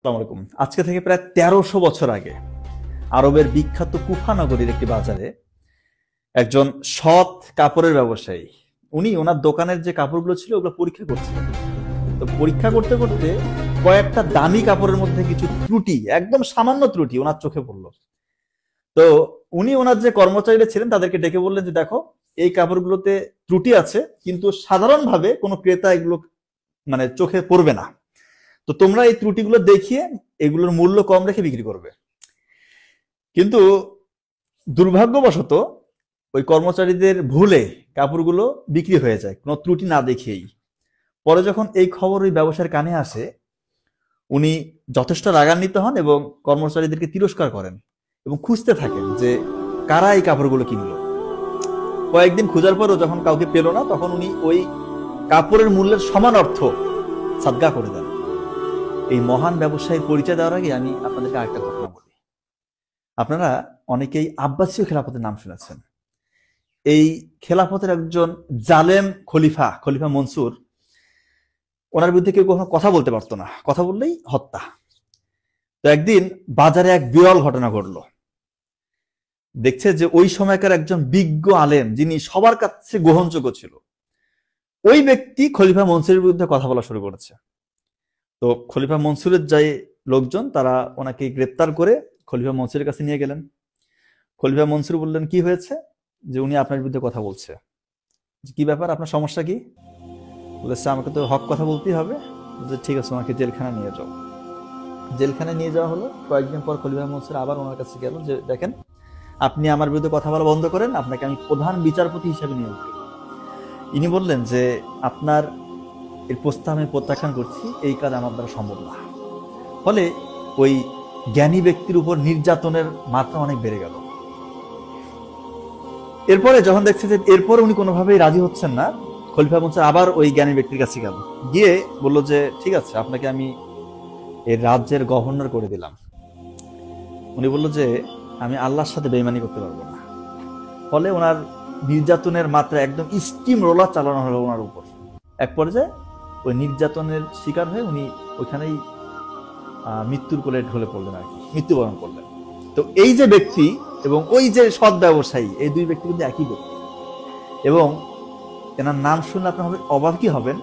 আসসালামু আলাইকুম। আজকে থেকে প্রায় ১৩০০ বছর আগে আরবের বিখ্যাত কুফা নগরীর একটি বাজারে একজন সৎ কাপড়ের ব্যবসায়ী, উনি ওনার দোকানের যে কাপড়গুলো ছিল ওগুলো পরীক্ষা করছিলেন। তো পরীক্ষা করতে করতে কয়েকটা দামি কাপড়ের মধ্যে কিছু ত্রুটি, একদম সামান্য ত্রুটি ওনার চোখে পড়লো। তো উনি ওনার যে কর্মচারীরা ছিলেন তাদেরকে ডেকে বললেন যে, দেখো, এই কাপড়গুলোতে ত্রুটি আছে, কিন্তু সাধারণভাবে কোনো ক্রেতা এগুলো মানে চোখে পড়বে না। তো তোমরা এই ত্রুটিগুলো দেখিয়ে এগুলোর মূল্য কম রেখে বিক্রি করবে। কিন্তু দুর্ভাগ্যবশত ওই কর্মচারীদের ভুলে কাপড়গুলো বিক্রি হয়ে যায় কোনো ত্রুটি না দেখিয়েই। পরে যখন এই খবর ওই ব্যবসায়ীর কানে আসে, উনি যথেষ্ট রাগান্বিত হন এবং কর্মচারীদেরকে তিরস্কার করেন এবং খুঁজতে থাকেন যে কারা এই কাপড়গুলো কিনলো। কয়েকদিন খোঁজার পরও যখন কাউকে পেল না, তখন উনি ওই কাপড়ের মূল্যের সমান অর্থ সাদগা করে দেন। এই মহান ব্যবসায়ীর পরিচয় দেওয়ার আগে আমি আপনাদেরকে আরেকটা ঘটনা বলি। আপনারা অনেকেই আব্বাসীয় খেলাফতের নাম শুনেছেন। এই খেলাফতের একজন জালেম খলিফা মনসুর, ওনার বিরুদ্ধে কেউ কখনো কথা বলতে পারতো না, কথা বললেই হত্যা। তো একদিন বাজারে এক বিরল ঘটনা ঘটলো। দেখছে যে ওই সময়কার একজন বিজ্ঞ আলেম, যিনি সবার কাছে গ্রহণযোগ্য ছিল, ওই ব্যক্তি খলিফা মনসুরের বিরুদ্ধে কথা বলা শুরু করেছে। তো খলিফা মনসুরের যে লোকজন, তারা ওনাকে গ্রেপ্তার করে খলিফা মনসুরের কাছে নিয়ে গেলেন। খলিফা মনসুর বললেন, কি হয়েছে? যে উনি আপনার বিরুদ্ধে কথা বলছে। কি ব্যাপার, আপনার সমস্যা কি? বলেছে, আমাকে তো হক কথা বলতেই হবে। বলছে, ঠিক আছে, ওনাকে জেলখানা নিয়ে যাও। জেলখানায় নিয়ে যাওয়া হলো। কয়েকদিন পর খলিফা মনসুর আবার ওনার কাছে গেল যে, দেখেন, আপনি আমার বিরুদ্ধে কথা বলা বন্ধ করেন, আপনাকে আমি প্রধান বিচারপতি হিসেবে নিয়োগ দিই। ইনি বললেন যে, আপনার এর প্রস্তাব আমি প্রত্যাখ্যান করছি, এই কাজ আমার দ্বারা সম্ভব না। ফলে ওই জ্ঞানী ব্যক্তির উপর নির্যাতনের মাত্রা অনেক বেড়ে গেল। এরপরে যখন দেখছে যে এরপর উনি কোনোভাবেই রাজি হচ্ছেন না, খলিফা মনসুর আবার ওই জ্ঞানী ব্যক্তির কাছে গেল, গিয়ে বলল যে, ঠিক আছে, আপনাকে আমি এই রাজ্যের গভর্নর করে দিলাম। উনি বলল যে, আমি আল্লাহর সাথে বেইমানি করতে পারবো না। ফলে ওনার নির্যাতনের মাত্রা একদম স্টিম রোলার চালানো হলো ওনার উপর। এক পর্যায়ে ওই নির্যাতনের শিকার হয়ে উনি ওইখানেই মৃত্যুর কোলে ঢলে পড়লেন, আর কি মৃত্যুবরণ করলেন। তো এই যে ব্যক্তি এবং ওই যে সৎ ব্যবসায়ী, এই দুই ব্যক্তি কিন্তু একই ব্যক্তি, এবং এনার নাম শুনলে আপনার অবাকই হবেন।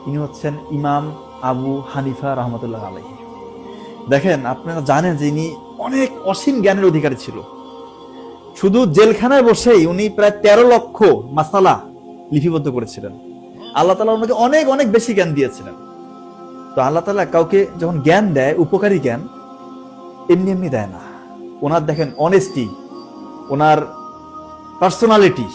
ইনি হচ্ছেন ইমাম আবু হানিফা রহমতুল্লাহ আলাইহি। দেখেন, আপনারা জানেন যে ইনি অনেক অসীম জ্ঞানের অধিকারী ছিল। শুধু জেলখানায় বসেই উনি প্রায় ১৩ লক্ষ মাসালা লিপিবদ্ধ করেছিলেন। আল্লাহ তাআলা ওনাকে অনেক অনেক বেশি জ্ঞান দিয়েছিলেন। তো আল্লাহ তাআলা কাউকে যখন জ্ঞান দেয়, উপকারী জ্ঞান, এমনি এমনি দেয় না। ওনার দেখেন অনেস্টি, ওনার পার্সোনালিটি,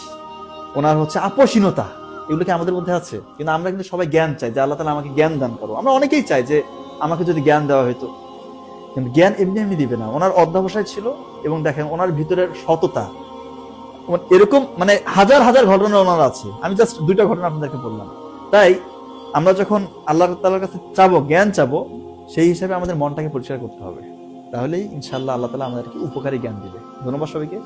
ওনার হচ্ছে আপোষহীনতা, এগুলো কি আমাদের মধ্যে আছে? কিন্তু আমরা কিন্তু সবাই জ্ঞান চাই যে, আল্লাহ তাআলা আমাকে জ্ঞান দান করো। আমরা অনেকেই চাই যে আমাকে যদি জ্ঞান দেওয়া হতো, কিন্তু জ্ঞান এমনি এমনি দিবে না। ওনার অধ্যবসায় ছিল, এবং দেখেন ওনার ভিতরের সততা, এরকম মানে হাজার হাজার ঘটনা ওনার আছে। আমি জাস্ট দুইটা ঘটনা আপনাদেরকে বললাম। তাই আমরা যখন আল্লাহ তাআলার কাছে চাবো, জ্ঞান চাবো, সেই হিসাবে আমাদের মনটাকে পরিষ্কার করতে হবে। তাহলেই ইনশাআল্লাহ আল্লাহ তাআলা আমাদেরকে উপকারী জ্ঞান দিবে। ধন্যবাদ সবাইকে।